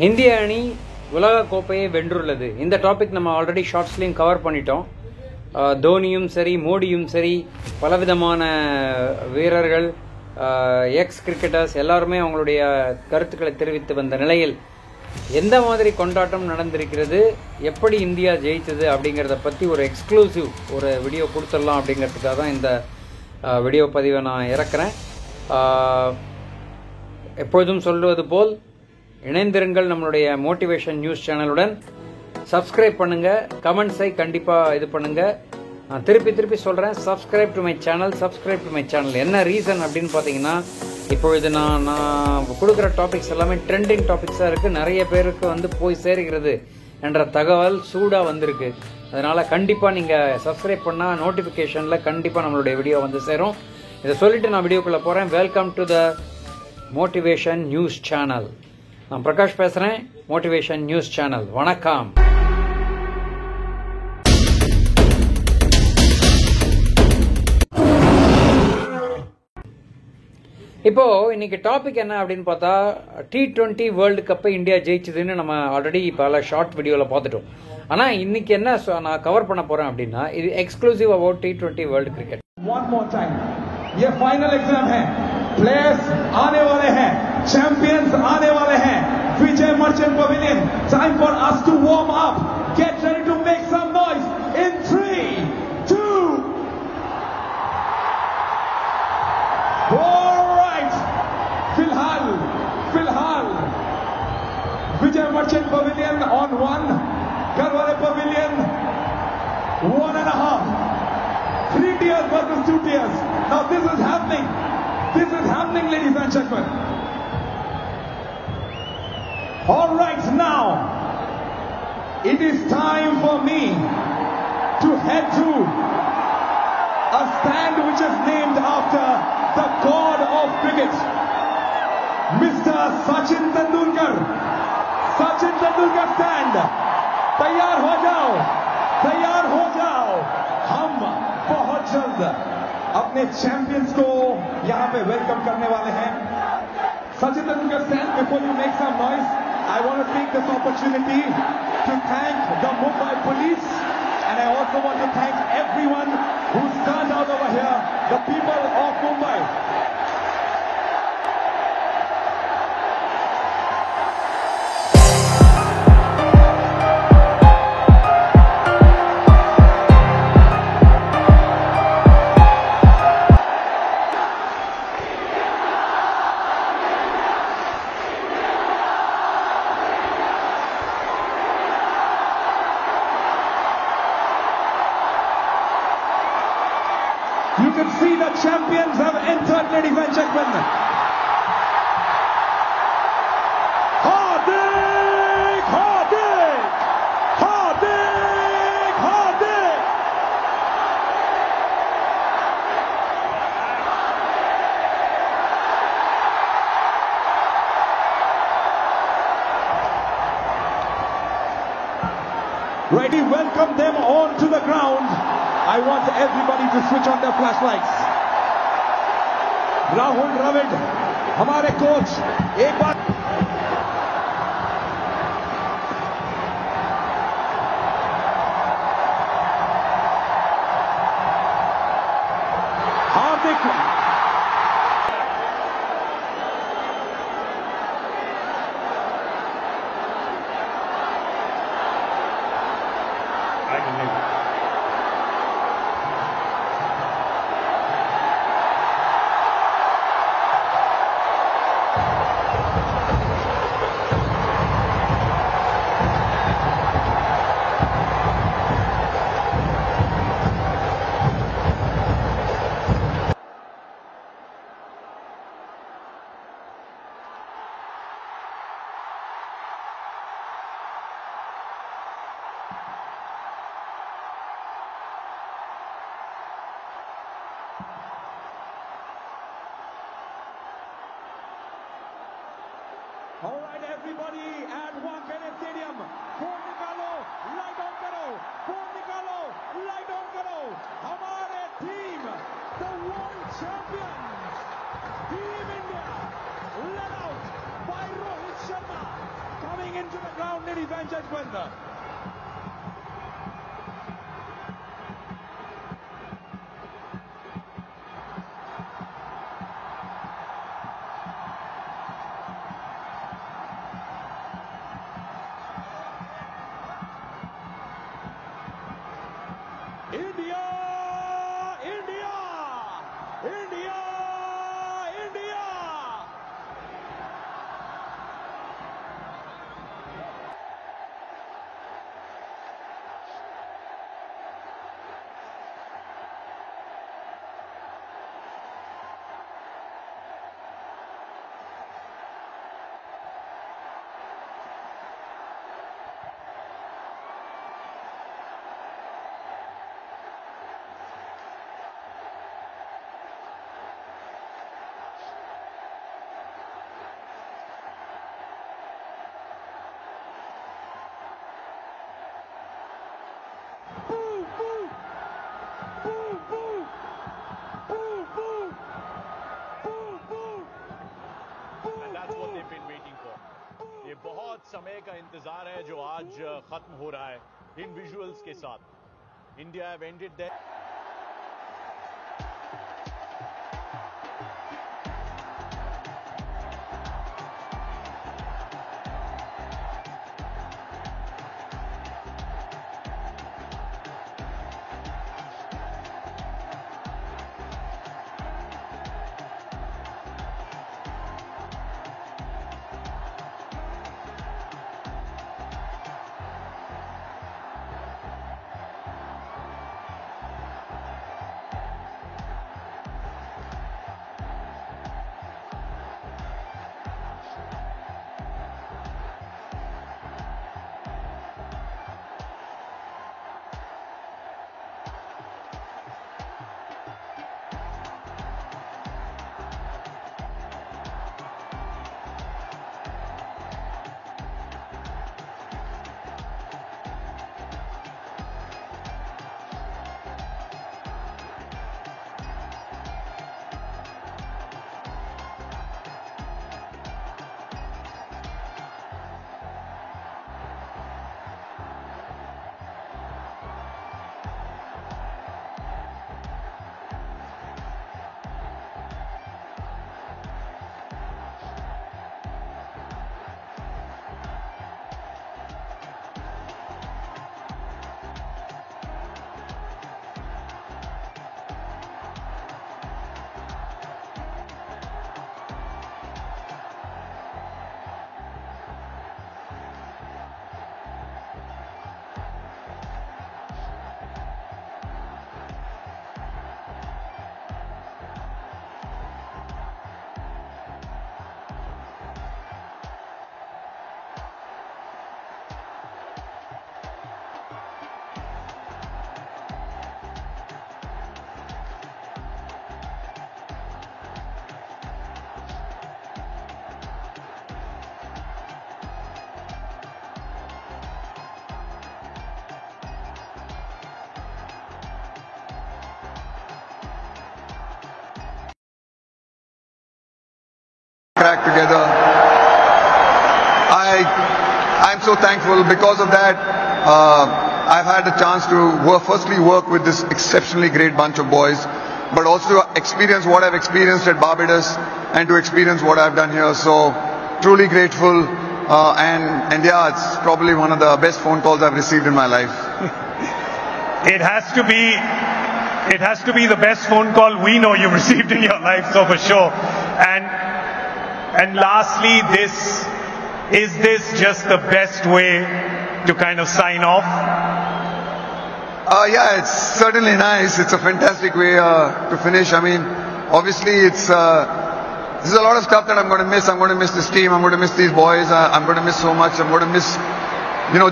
இந்திய அணி உலக கோப்பையை வென்றுள்ளது. இந்த டாபிக் நம்ம ஆல்ரெடி ஷார்ட்ஸ்லையும் கவர் பண்ணிட்டோம். தோனியும் சரி, மோடியும் சரி, பலவிதமான வீரர்கள், எக்ஸ் கிரிக்கெட்டர்ஸ் எல்லாருமே அவங்களுடைய கருத்துக்களை தெரிவித்து வந்த நிலையில் எந்த மாதிரி கொண்டாட்டம் நடந்திருக்கிறது, எப்படி இந்தியா ஜெயித்தது அப்படிங்கிறத பற்றி ஒரு எக்ஸ்க்ளூசிவ் ஒரு வீடியோ கொடுத்துடலாம் அப்படிங்கிறதுக்காக தான் இந்த வீடியோ பதிவை நான் இறக்குறேன். எப்பொழுதும் சொல்வது போல் இணைந்திருங்கள் நம்மளுடைய மோட்டிவேஷன் நியூஸ் சேனலுடன். சப்ஸ்கிரைப் பண்ணுங்க, கமெண்ட்ஸை கண்டிப்பாக இது பண்ணுங்க. நான் திருப்பி சொல்கிறேன், சப்ஸ்கிரைப் டு மை சேனல். என்ன ரீசன் அப்படின்னு பார்த்தீங்கன்னா, இப்பொழுது நான் கொடுக்குற டாபிக்ஸ் எல்லாமே ட்ரெண்டிங் டாபிக்ஸாக இருக்குது. நிறைய பேருக்கு வந்து போய் சேருகிறது என்ற தகவல் சூடாக வந்திருக்கு. அதனால் கண்டிப்பாக நீங்கள் சப்ஸ்கிரைப் பண்ணால் நோட்டிஃபிகேஷனில் கண்டிப்பாக நம்மளுடைய வீடியோ வந்து சேரும். இதை சொல்லிட்டு நான் வீடியோக்குள்ளே போகிறேன். Welcome to the motivation news channel. நான் பிரகாஷ் பேசுகிறேன், மோட்டிவேஷன் நியூஸ் சேனல். வணக்கம். இப்போ இன்னைக்கு டாபிக் என்ன அப்படின்னு பார்த்தா, T20 வேர்ல்டு கப்பை இந்தியா ஜெயிச்சதுன்னு நம்ம ஆல்ரெடி பல ஷார்ட் வீடியோவில் பார்த்துட்டோம். ஆனால் இன்னைக்கு என்ன நான் கவர் பண்ண போறேன் அப்படின்னா, இது exclusive about T20 world cricket. One more time, ये फाइनल एग्जाम है. प्लेयर्स आने वाले हैं, चैंपियंस आने वाले हैं. Vijay Merchant pavilion, time for us to warm up. Get ready to make some noise in 3, 2. Alright, फिलहाल विजय मर्चेंट पवेलियन on 1, गढ़वाले pavilion 1.5. 3 tiers versus 2 tiers. Now this is happening, ladies and gentlemen. All right, now it is time for me to head to a stand which is named after the god of cricket, Mr. Sachin Tendulkar. Sachin Tendulkar stand. तैयार हो जाओ. हम बहुत जल्द अपने champions को यहां पे वेलकम करने वाले हैं. Sachin Tendulkar stand. Before you make some noise, I want to take this opportunity to thank the Mumbai police, and I also want to thank everyone who stand out over here, the people of Mumbai. You can see the champions have entered, ladies and gentlemen. Hardik! Ready, welcome them on to the ground. I want everybody to switch on their flashlights. Rahul Dravid, हमारे coach, एक बार हार्दिक All right, everybody at Wankhede Stadium. Phone निकालो, light on करो. Phone निकालो, light on करो. हमारे team, the world champions, Team India, led out by Rohit Sharma, coming into the ground, ladies and gentlemen. India! India! India! India! That's what they've been waiting for. ये बहुत समय का इंतजार है जो आज खत्म हो रहा है इन विजुअल्स के साथ. India have ended their crack together. I'm so thankful because of that. I've had a chance to firstly work with this exceptionally great bunch of boys, but also to experience what I've experienced at Barbados and to experience what I've done here. So truly grateful, and yeah, it's probably one of the best phone calls I've received in my life. It has to be the best phone call we know you've received in your life, so for sure. And lastly, is this just the best way to kind of sign off? Yeah, it's certainly nice. It's a fantastic way to finish. I mean, obviously there's a lot of stuff that I'm going to miss. I'm going to miss this team. I'm going to miss these boys. I'm going to miss so much. I'm going to miss,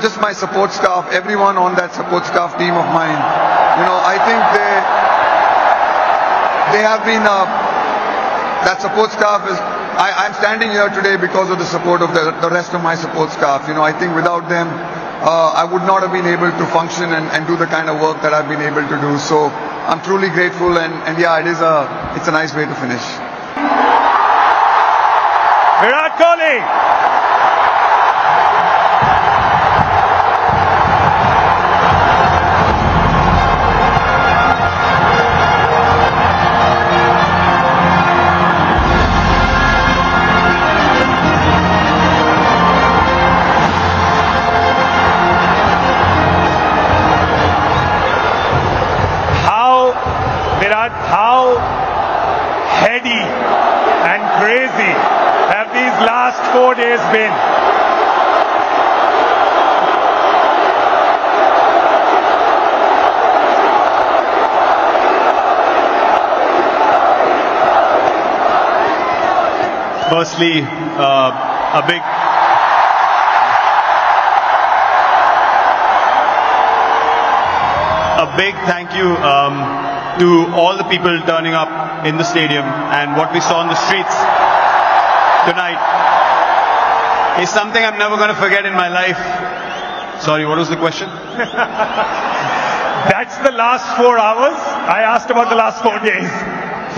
just my support staff, everyone on that support staff team of mine. I think they have been, that support staff is, I'm standing here today because of the support of the rest of my support staff. I think without them, I would not have been able to function and do the kind of work that I've been able to do. So I'm truly grateful, and yeah, it's a nice way to finish. Virat Kohli! been. Firstly, a big thank you to all the people turning up in the stadium, and what we saw on the streets tonight is something I'm never going to forget in my life. Sorry, what was the question? That's the last 4 hours. I asked about the last 4 days.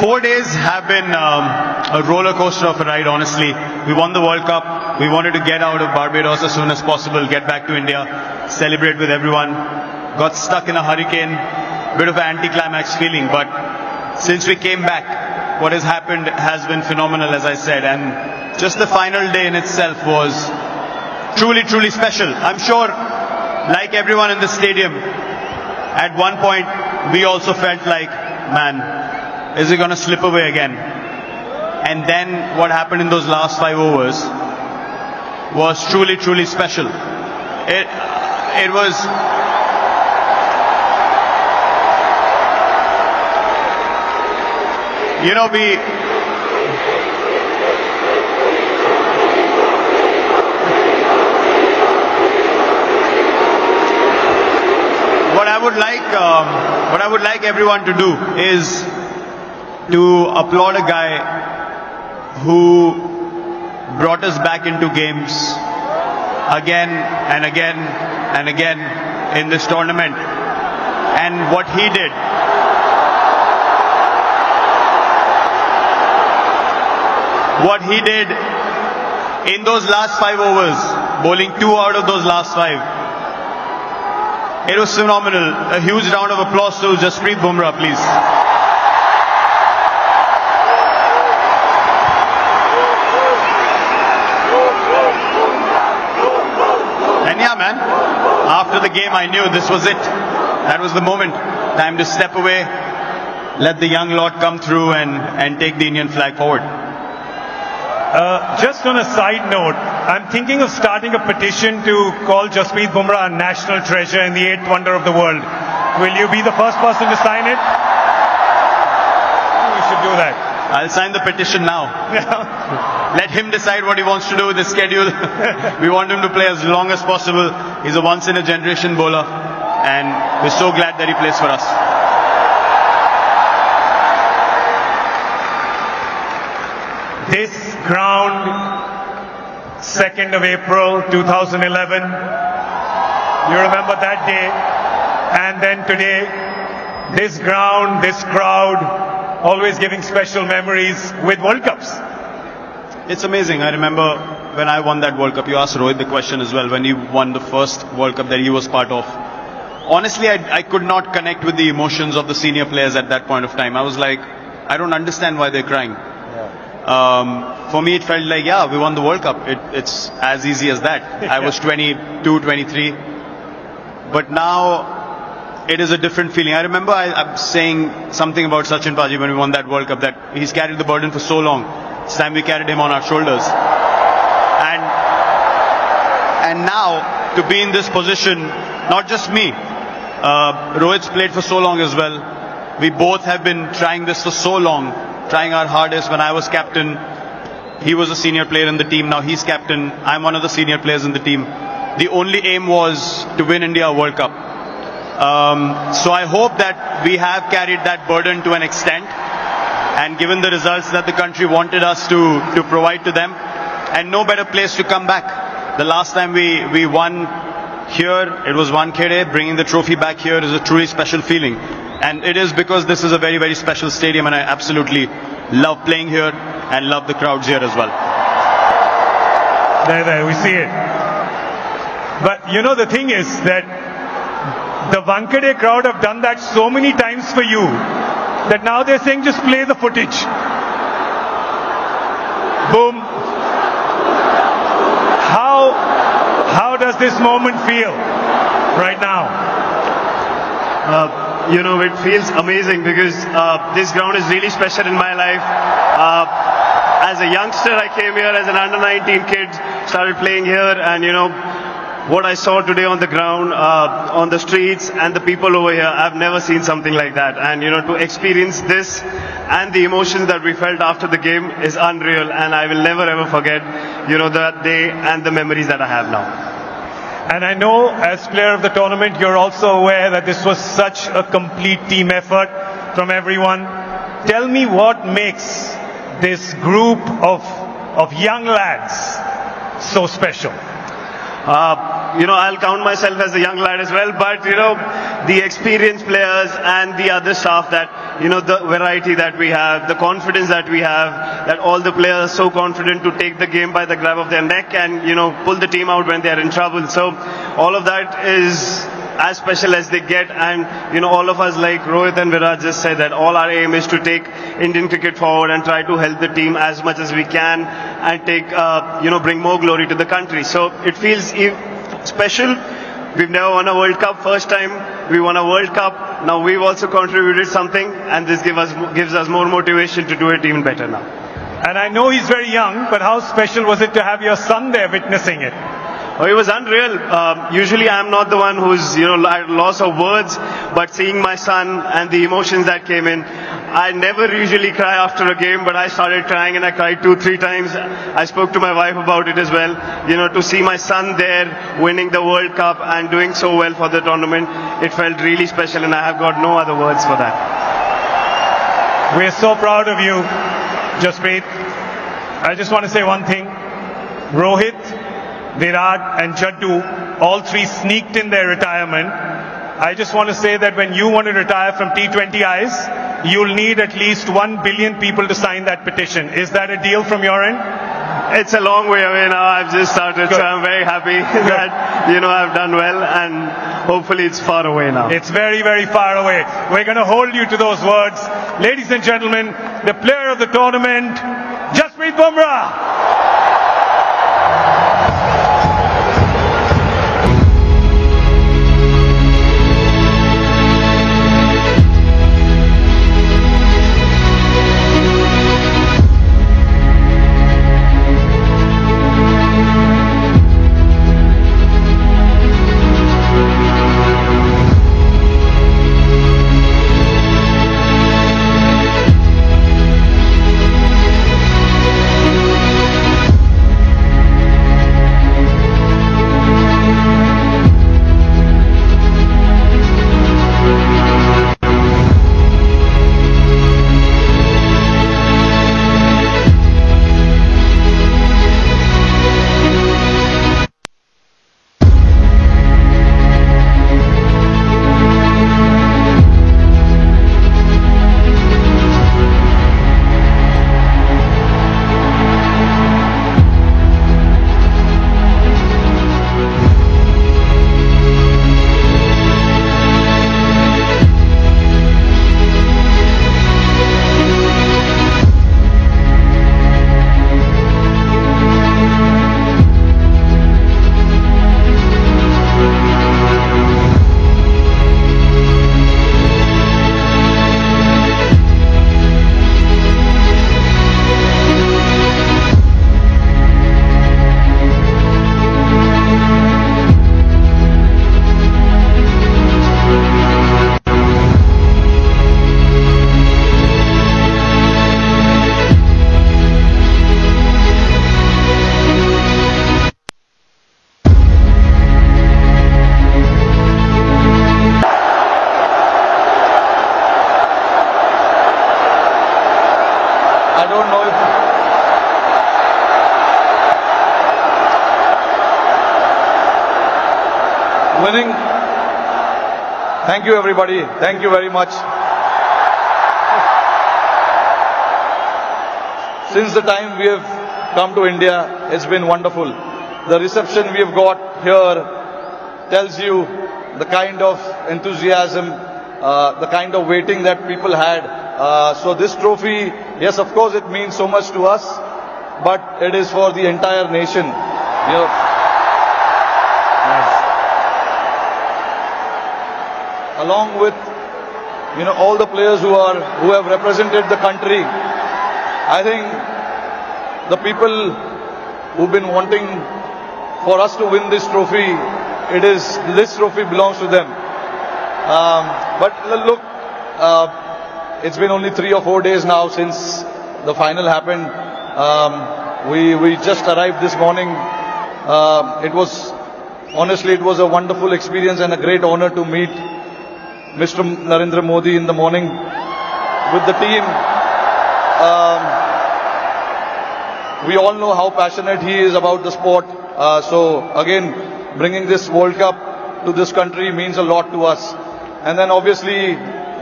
4 days have been a roller coaster of a ride, honestly. We won the World Cup. We wanted to get out of Barbados as soon as possible, get back to India, celebrate with everyone. Got stuck in a hurricane, bit of an anticlimax feeling, but since we came back, what has happened has been phenomenal, as I said, and just the final day in itself was truly, truly special. I'm sure, like everyone in the stadium, at one point we also felt like, man, is it going to slip away again? And then what happened in those last 5 overs was truly, truly special. It was... You know, what I would like everyone to do is to applaud a guy who brought us back into games again and again and again in this tournament, and what he did. What he did in those last 5 overs, bowling 2 out of those last 5. It was phenomenal. A huge round of applause to Jasprit Bumrah, please. And yeah, man, after the game I knew this was it. That was the moment. Time to step away, let the young lot come through and take the Indian flag forward. Just on a side note, I'm thinking of starting a petition to call Jasprit Bumrah a national treasure and the 8th wonder of the world. Will you be the first person to sign it? We should do that. I'll sign the petition now. Let him decide what he wants to do with the schedule. We want him to play as long as possible. He's a once-in-a-generation bowler, and we're so glad that he plays for us. This ground, 2nd of April 2011, you remember that day, and then today, this ground, this crowd, always giving special memories with World Cups. It's amazing. I remember when I won that World Cup, you asked Rohit the question as well, when he won the first World Cup that he was part of. Honestly, I could not connect with the emotions of the senior players at that point of time. I was like, I don't understand why they're crying. For me, it felt like, yeah, we won the World Cup. It's as easy as that. I was 22, 23. But now, it is a different feeling. I remember I'm saying something about Sachin Paji when we won that World Cup, that he's carried the burden for so long. It's time we carried him on our shoulders. And now, to be in this position, not just me, Rohit's played for so long as well. We both have been trying this for so long, trying our hardest. When I was captain, he was a senior player in the team. Now he's captain. I'm one of the senior players in the team. The only aim was to win India a World Cup. So I hope that we have carried that burden to an extent, and given the results that the country wanted us to provide to them, and no better place to come back. The last time we won here, it was Wankhede. Bringing the trophy back here is a truly special feeling. And it is because this is a very, very special stadium, and I absolutely love playing here and love the crowds here as well. There, we see it. But you know, the thing is that the Wankhede crowd have done that so many times for you that now they're saying just play the footage. Boom. How does this moment feel right now? You know, it feels amazing because this ground is really special in my life. As a youngster, I came here as an under-19 kid, started playing here, and what I saw today on the ground, on the streets, and the people over here, I've never seen something like that. And to experience this and the emotions that we felt after the game is unreal, and I will never ever forget, that day and the memories that I have now. And I know, as player of the tournament, you're also aware that this was such a complete team effort from everyone. Tell me what makes this group of young lads so special. I'll count myself as a young lad as well, but the experienced players and the other staff, that the variety that we have, the confidence that we have, that all the players are so confident to take the game by the grab of their neck and pull the team out when they are in trouble. So all of that is as special as they get, and all of us, like Rohit and Virat just said, that all our aim is to take Indian cricket forward and try to help the team as much as we can and take bring more glory to the country. So it feels special. We've never won a World Cup. First time we won a World Cup. Now we've also contributed something, and this gives us more motivation to do it even better now. And I know he's very young, but how special was it to have your son there witnessing it? Oh, it was unreal. Usually I'm not the one who's, at loss of words, but seeing my son and the emotions that came in, I never usually cry after a game, but I started crying, and I cried 2-3 times. I spoke to my wife about it as well. To see my son there winning the World Cup and doing so well for the tournament, it felt really special, and I have got no other words for that. We're so proud of you, Jasprit. I just want to say one thing. Rohit, Virat and Jaddu, all three sneaked in their retirement. I just want to say that when you want to retire from T20Is, you'll need at least 1 billion people to sign that petition. Is that a deal from your end? It's a long way away now. I've just started, so I'm very happy that, I've done well, and hopefully it's far away now. It's very, very far away. We're going to hold you to those words. Ladies and gentlemen, the player of the tournament, Jasprit Bumrah. I don't know if winning. Thank you, everybody. Thank you very much. Since the time we have come to India, it's been wonderful. The reception we have got here tells you the kind of enthusiasm, the kind of waiting that people had. So this trophy, yes, of course, it means so much to us, but it is for the entire nation. Along with, all the players who have represented the country, I think the people who've been wanting for us to win this trophy, this trophy belongs to them. But look, it's been only 3 or 4 days now since the final happened. We just arrived this morning. It was a wonderful experience and a great honor to meet Mr. Narendra Modi in the morning with the team. We all know how passionate he is about the sport. So again, bringing this World Cup to this country means a lot to us. And then obviously,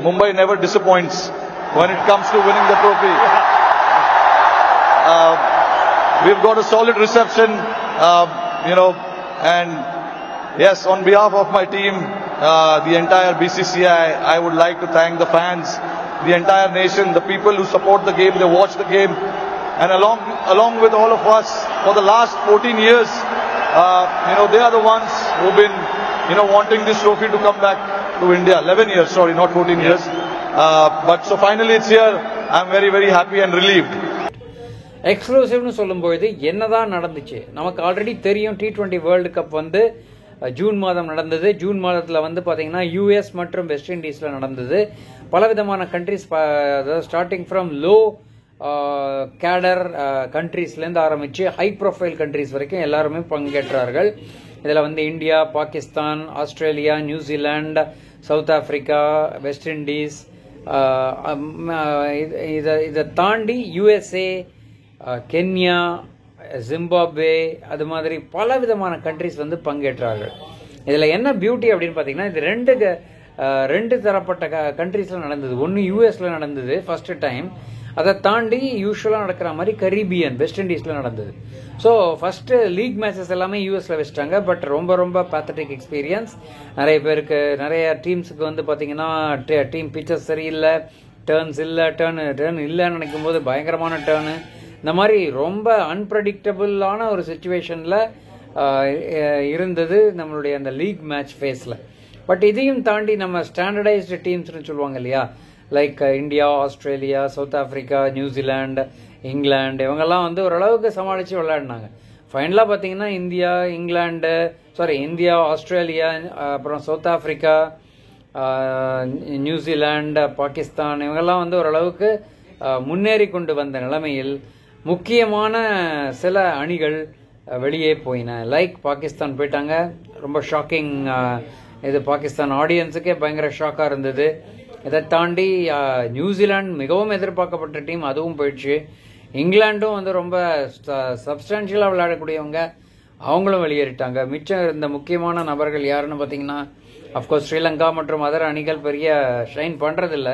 Mumbai never disappoints when it comes to winning the trophy. We've got a solid reception, and yes, on behalf of my team, the entire BCCI, I would like to thank the fans, the entire nation, the people who support the game, they watch the game, and along with all of us for the last 14 years, they are the ones who've been, wanting this trophy to come back to India. 11 years, sorry, not 14 years. But so finally it's here. I'm very, very happy and relieved. எக்ஸ்க்ளூசிவ்னு சொல்லும்போது என்னதான் நடந்துச்சு நமக்கு already தெரியும். T20 world cup வந்து June மாதம் நடந்தது. June மாதத்தில் வந்து பார்த்தீங்கன்னா US மற்றும் வெஸ்ட் இண்டீஸில் நடந்தது. பலவிதமான கண்ட்ரிஸ், ஸ்டார்டிங் ஃப்ரம் லோ கேடர் கண்ட்ரீஸ்லேருந்து ஆரம்பித்து ஹை ப்ரொஃபைல் கண்ட்ரிஸ் வரைக்கும் எல்லாருமே பங்கேற்றார்கள். இதில் வந்து India, Pakistan, Australia, New Zealand, south Africa, west Indies, இதை தாண்டி USA, கென்யா, ஜிம்பாப்வே, அது மாதிரி பல விதமான கண்ட்ரிஸ் வந்து பங்கேற்றார்கள். இதில் என்ன பியூட்டி அப்படின்னு பார்த்தீங்கன்னா, இது ரெண்டு தரப்பட்ட கண்ட்ரீஸில் நடந்தது. ஒன்று யூஎஸ்ல நடந்தது ஃபர்ஸ்ட் டைம். அதை தாண்டி யூஸ்வலாக நடக்கிற மாதிரி கரீபியன், வெஸ்ட் இண்டீஸில் நடந்தது. ஸோ ஃபர்ஸ்ட் லீக் மேட்சஸ் எல்லாமே யூஎஸ்ல வச்சிட்டாங்க. பட் ரொம்ப ரொம்ப பேத்தட்டிக் எக்ஸ்பீரியன்ஸ். நிறைய பேருக்கு, நிறைய டீம்ஸுக்கு வந்து பார்த்தீங்கன்னா டீம் பிச்சர்ஸ் சரியில்லை, டேர்ன்ஸ் இல்லை, டேர்ன் இல்லைன்னு நினைக்கும் போது பயங்கரமான டேர்னு, இந்த மாதிரி ரொம்ப அன்பிரடிக்டபிளான ஒரு சுச்சுவேஷனில் இருந்தது நம்மளுடைய அந்த லீக் மேட்ச் ஃபேஸில். பட் இதையும் தாண்டி நம்ம ஸ்டாண்டர்டைஸ்டு டீம்ஸ்னு சொல்லுவாங்க இல்லையா, like India, Australia, south Africa, New Zealand, England, இவங்கெல்லாம் வந்து ஓரளவுக்கு சமாளித்து விளையாடினாங்க. ஃபைனலாக பார்த்தீங்கன்னா இந்தியா, ஆஸ்திரேலியா, அப்புறம் சவுத் ஆப்பிரிக்கா, நியூசிலாந்து, பாகிஸ்தான், இவங்கெல்லாம் வந்து ஓரளவுக்கு முன்னேறி கொண்டு வந்த நிலைமையில் முக்கியமான சில அணிகள் வெளியே போயின. லைக் பாகிஸ்தான் போயிட்டாங்க. ரொம்ப ஷாக்கிங். இது பாகிஸ்தான் ஆடியன்ஸுக்கே பயங்கர ஷாக்காக இருந்தது. இதை தாண்டி நியூசிலாந்து மிகவும் எதிர்பார்க்கப்பட்ட டீம், அதுவும் போயிடுச்சு. இங்கிலாண்டும் வந்து ரொம்ப சப்ஸ்டான்ஷியலாக விளையாடக்கூடியவங்க, அவங்களும் வெளியேறிட்டாங்க. மிச்சம் இருந்த முக்கியமான நபர்கள் யாருன்னு பார்த்தீங்கன்னா, அஃப்கோர்ஸ் ஸ்ரீலங்கா மற்றும் அதர் அணிகள் பெரிய ஷைன் பண்ணுறதில்ல.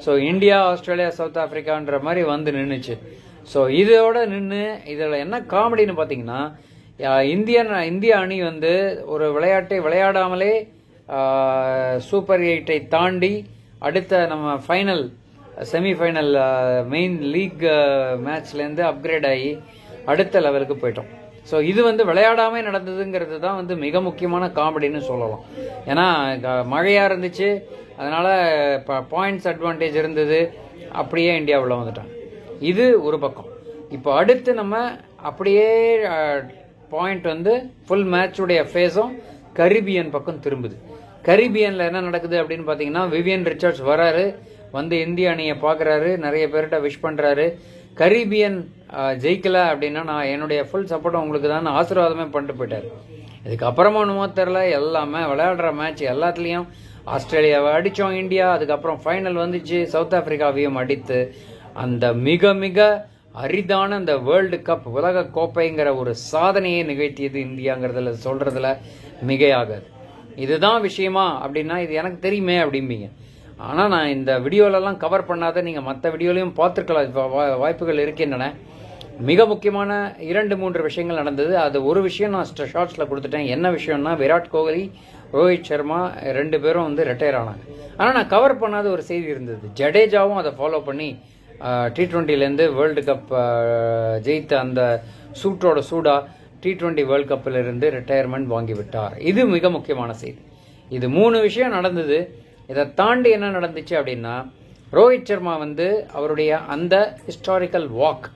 ஸோ இந்தியா, ஆஸ்திரேலியா, சவுத் ஆப்பிரிக்கான்ற மாதிரி வந்து நின்றுச்சு. ஸோ இதோட நின்று இதில் என்ன காமெடின்னு பார்த்தீங்கன்னா, இந்திய அணி வந்து ஒரு விளையாட்டை விளையாடாமலே சூப்பர் 8 தாண்டி அடுத்த நம்ம ஃபைனல், செமிஃபைனல், மெயின் லீக் மேட்ச்லேருந்து அப்கிரேட் ஆகி அடுத்த லெவலுக்கு போயிட்டோம். ஸோ இது வந்து விளையாடாமல் நடந்ததுங்கிறது தான் வந்து மிக முக்கியமான காமெடின்னு சொல்லலாம். ஏன்னா மழையாக இருந்துச்சு, அதனால் பாயிண்ட்ஸ் அட்வான்டேஜ் இருந்தது, அப்படியே இந்தியாவில் வந்துட்டாங்க. இது ஒரு பக்கம். இப்போ அடுத்து நம்ம அப்படியே பாயிண்ட் வந்து ஃபுல் மேட்சுடைய ஃபேஸும் கரீபியன் பக்கம் திரும்புது. கரீபியனில் என்ன நடக்குது அப்படின்னு பார்த்தீங்கன்னா, விவியன் ரிச்சர்ட்ஸ் வராரு, வந்து இந்திய அணியை பார்க்குறாரு, நிறைய பேர்கிட்ட விஷ் பண்ணுறாரு. கரீபியன் ஜெயிக்கல அப்படின்னா நான் என்னுடைய ஃபுல் சப்போர்ட் உங்களுக்கு தான் ஆசீர்வாதமே பண்ணிட்டு போயிட்டார். இதுக்கப்புறமா ஒன்றுமோ தெரில, எல்லாமே விளையாடுற மேட்ச் எல்லாத்துலேயும் ஆஸ்திரேலியாவை அடித்தோம் இந்தியா. அதுக்கப்புறம் ஃபைனல் வந்துச்சு, சவுத் ஆப்பிரிக்காவையும் அடித்து அந்த மிக மிக அரிதான அந்த வேர்ல்டு கப், உலக கோப்பைங்கிற ஒரு சாதனையை நிகழ்த்தியது இந்தியாங்கிறதுல சொல்றதுல மிகையாகாது. இதுதான் விஷயமா அப்படின்னா இது எனக்கு தெரியுமே அப்படிம்பீங்க. ஆனால் நான் இந்த வீடியோலெல்லாம் கவர் பண்ணாத நீங்கள் மற்ற வீடியோலையும் பார்த்துருக்கலாம், வாய்ப்புகள் இருக்கின்றன. மிக முக்கியமான 2-3 விஷயங்கள் நடந்தது. அது ஒரு விஷயம் நான் ஷார்ட்ஸில் கொடுத்துட்டேன். என்ன விஷயம்னா, விராட் கோலி, ரோஹித் சர்மா 2 பேரும் வந்து ரிட்டையர் ஆனாங்க. ஆனால் நான் கவர் பண்ணாத ஒரு செய்தி இருந்தது. ஜடேஜாவும் அதை ஃபாலோ பண்ணி T20லேருந்து வேர்ல்டு கப் ஜெயித்த அந்த சூட்டோட சூடா T20 வேர்ல்டு கப்பில் இருந்து ரிட்டையர்மெண்ட் வாங்கிவிட்டார். இது மிக முக்கியமான செய்தி. இது 3 விஷயம் நடந்தது. இதை தாண்டி என்ன நடந்துச்சு அப்படின்னா, ரோஹித் சர்மா வந்து அவருடைய அந்த ஹிஸ்டாரிக்கல் வாக்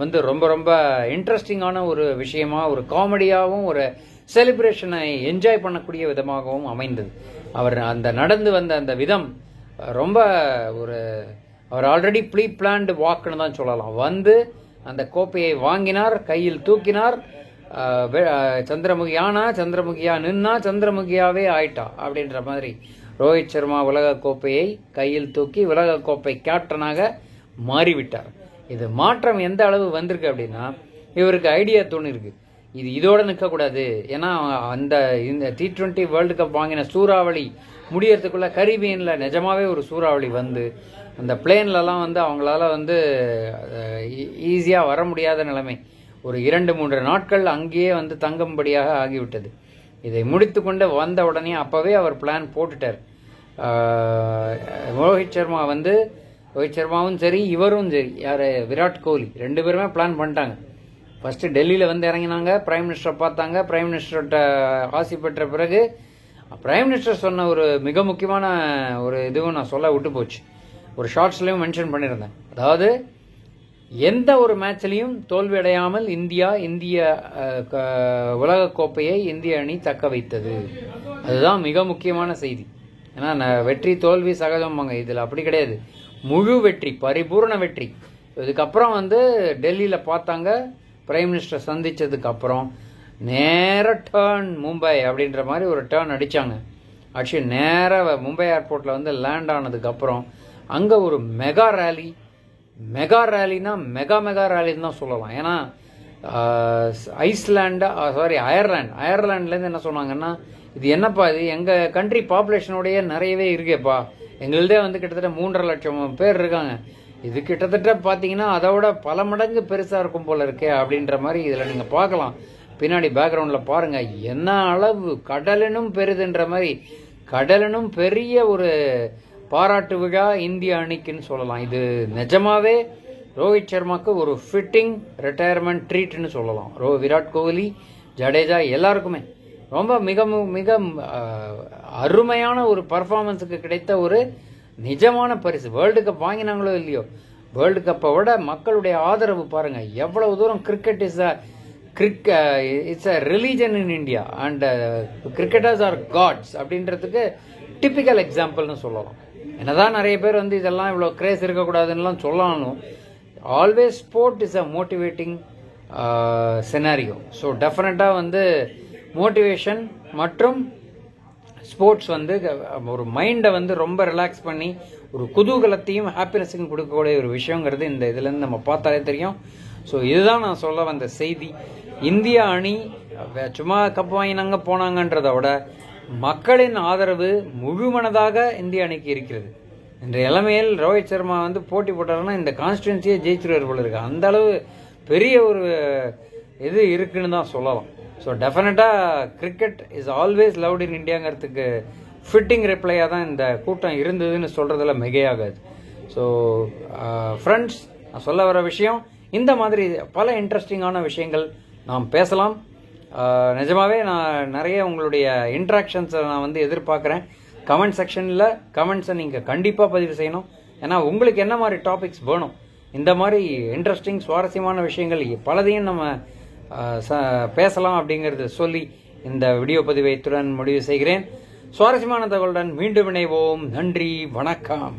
வந்து ரொம்ப ரொம்ப இன்ட்ரெஸ்டிங்கான ஒரு விஷயமா, ஒரு காமெடியாகவும் ஒரு செலிப்ரேஷனை என்ஜாய் பண்ணக்கூடிய விதமாகவும் அமைந்தது. அவர் அந்த நடந்து வந்த அந்த விதம் ரொம்ப ஒரு அவர் ஆல்ரெடி ப்ரீ பிளான்டு வாக்குன்னு தான் சொல்லலாம். வந்து அந்த கோப்பையை வாங்கினார், கையில் தூக்கினார். சந்திரமுகியானா, சந்திரமுகியா நின்னா, சந்திரமுகியாவே ஆயிட்டா அப்படின்ற மாதிரி ரோஹித் சர்மா உலக கோப்பையை கையில் தூக்கி உலக கோப்பை கேப்டனாக மாறிவிட்டார். இது மாற்றம் எந்த அளவு வந்திருக்கு அப்படின்னா, இவருக்கு ஐடியா தோணிருக்கு, இது இதோட நிற்கக்கூடாது. ஏன்னா இந்த T20 வேர்ல்டு கப் வாங்கின சூறாவளி முடியறதுக்குள்ள கரீபியன்ல நிஜமாவே ஒரு சூறாவளி வந்து அந்த பிளேன்லலாம் வந்து அவங்களால வந்து ஈஸியாக வர முடியாத நிலைமை. ஒரு 2-3 நாட்கள் அங்கேயே வந்து தங்கும்படியாக ஆகிவிட்டது. இதை முடித்து கொண்டு வந்த உடனே அப்பவே அவர் பிளான் போட்டுட்டார். ரோஹித் சர்மாவும் சரி, இவரும் சரி, யார் விராட் கோலி 2 பேருமே பிளான் பண்ணிட்டாங்க. ஃபர்ஸ்ட் டெல்லியில் வந்து இறங்கினாங்க, பிரைம் மினிஸ்டரை பார்த்தாங்க. பிரைம் மினிஸ்டர்கிட்ட ஆசி பெற்ற பிறகு பிரைம் மினிஸ்டர் சொன்ன ஒரு மிக முக்கியமான ஒரு இதுவும் நான் சொல்ல விட்டு போச்சு, ஒரு ஷார்ட்ஸ்லையும் மென்ஷன் பண்ணியிருந்தேன். அதாவது எந்த ஒரு மேட்ச்லையும் தோல்வி அடையாமல் இந்திய உலகக்கோப்பையை இந்திய அணி தக்க வைத்தது. அதுதான் மிக முக்கியமான செய்தி. ஏன்னா வெற்றி தோல்வி சகஜமாங்க, இதில் அப்படி கிடையாது. முழு வெற்றி, பரிபூர்ண வெற்றி. இதுக்கப்புறம் வந்து டெல்லியில் பார்த்தாங்க, பிரைம் மினிஸ்டர் சந்திச்சதுக்கு அப்புறம் நேர டர்ன் மும்பை அப்படின்ற மாதிரி ஒரு டர்ன் அடிச்சாங்க. ஆக்சுவலி நேராக மும்பை ஏர்போர்ட்டில் வந்து லேண்ட் ஆனதுக்கு அப்புறம் அங்கே ஒரு மெகா ரேலினா மெகா ரேலின்னு தான் சொல்லலாம். ஏன்னா அயர்லாண்ட்லேருந்து என்ன சொன்னாங்கன்னா, இது என்னப்பா, இது எங்கள் கண்ட்ரி பாப்புலேஷனோடைய நிறையவே இருக்கேப்பா, எங்களுதே வந்து கிட்டத்தட்ட 3.5 லட்சம் பேர் இருக்காங்க, இது கிட்டத்தட்ட பார்த்தீங்கன்னா அதோட பல மடங்கு பெருசாக இருக்கும் போல இருக்கே அப்படின்ற மாதிரி இதில் நீங்கள் பார்க்கலாம். பின்னாடி பேக்ரவுண்டில் பாருங்க, என்ன அளவு கடலினும் பெரிதுன்ற மாதிரி, கடலினும் பெரிய ஒரு பாராட்டு விழா இந்திய அணிக்குன்னு சொல்லலாம். இது நிஜமாவே ரோஹித் சர்மாக்கு ஒரு ஃபிட்டிங் ரிட்டையர்மெண்ட் ட்ரீட்னு சொல்லலாம். விராட் கோலி, ஜடேஜா எல்லாருக்குமே ரொம்ப மிக அருமையான ஒரு பர்ஃபார்மன்ஸுக்கு கிடைத்த ஒரு நிஜமான பரிசு. வேர்ல்டு கப் வாங்கினாங்களோ இல்லையோ, வேர்ல்டு கப்பை விட மக்களுடைய ஆதரவு பாருங்க எவ்வளவு தூரம். Cricket it's a religion in India and cricketers are gods அப்படின்றதுக்கு டிபிக்கல் எக்ஸாம்பிள்னு சொல்லலாம். என்னதான் நிறைய பேர் வந்து இதெல்லாம் இவ்வளோ கிரேஸ் இருக்கக்கூடாதுன்னு சொல்லணும், always sport is a motivating scenario. So டெஃபினட்டாக வந்து மோட்டிவேஷன் மற்றும் ஸ்போர்ட்ஸ் வந்து ஒரு மைண்டை வந்து ரொம்ப ரிலாக்ஸ் பண்ணி ஒரு குதூகலத்தையும் ஹாப்பினஸையும் கொடுக்கக்கூடிய ஒரு விஷயங்கிறது இந்த இதுலேருந்து நம்ம பார்த்தாலே தெரியும். ஸோ இதுதான் நான் சொல்ல வந்த செய்தி. இந்திய அணி சும்மா கப் வாங்கினாங்க போனாங்கன்றதை விட மக்களின் ஆதரவு முழுமனதாக இந்திய அணிக்கு இருக்கிறது. இன்றைய இளமையில் ரோஹித் சர்மா வந்து போட்டி போட்டாருன்னா இந்த கான்ஸ்டிடுவன்சியை ஜெயிச்சிருவார் போல இருக்கு, அந்த அளவு பெரிய ஒரு இது இருக்குன்னு தான் சொல்லலாம். ஸோ டெஃபினட்டாக cricket is always loved in இந்தியாங்கிறதுக்கு ஃபிட்டிங் ரிப்ளையாக தான் இந்த கூட்டம் இருந்ததுன்னு சொல்கிறதுல மிகையாகாது. ஸோ ஃப்ரெண்ட்ஸ், நான் சொல்ல வர விஷயம், இந்த மாதிரி பல இன்ட்ரெஸ்டிங்கான விஷயங்கள் நாம் பேசலாம். நிஜமாவே நான் நிறைய உங்களுடைய இன்ட்ராக்ஷன்ஸை நான் வந்து எதிர்பார்க்குறேன். கமெண்ட் செக்ஷனில் கமெண்ட்ஸை நீங்கள் கண்டிப்பாக பதிவு செய்யணும். ஏன்னா உங்களுக்கு என்ன மாதிரி டாபிக்ஸ் வேணும், இந்த மாதிரி இன்ட்ரெஸ்டிங் சுவாரஸ்யமான விஷயங்கள் பலதையும் நம்ம பேசலாம் அப்படிங்கிறது சொல்லி இந்த வீடியோ பதிவை இத்துடன் முடிவு செய்கிறேன். சுவாரஸ்யமான தகவலுடன் மீண்டும் இணைவோம். நன்றி, வணக்கம்.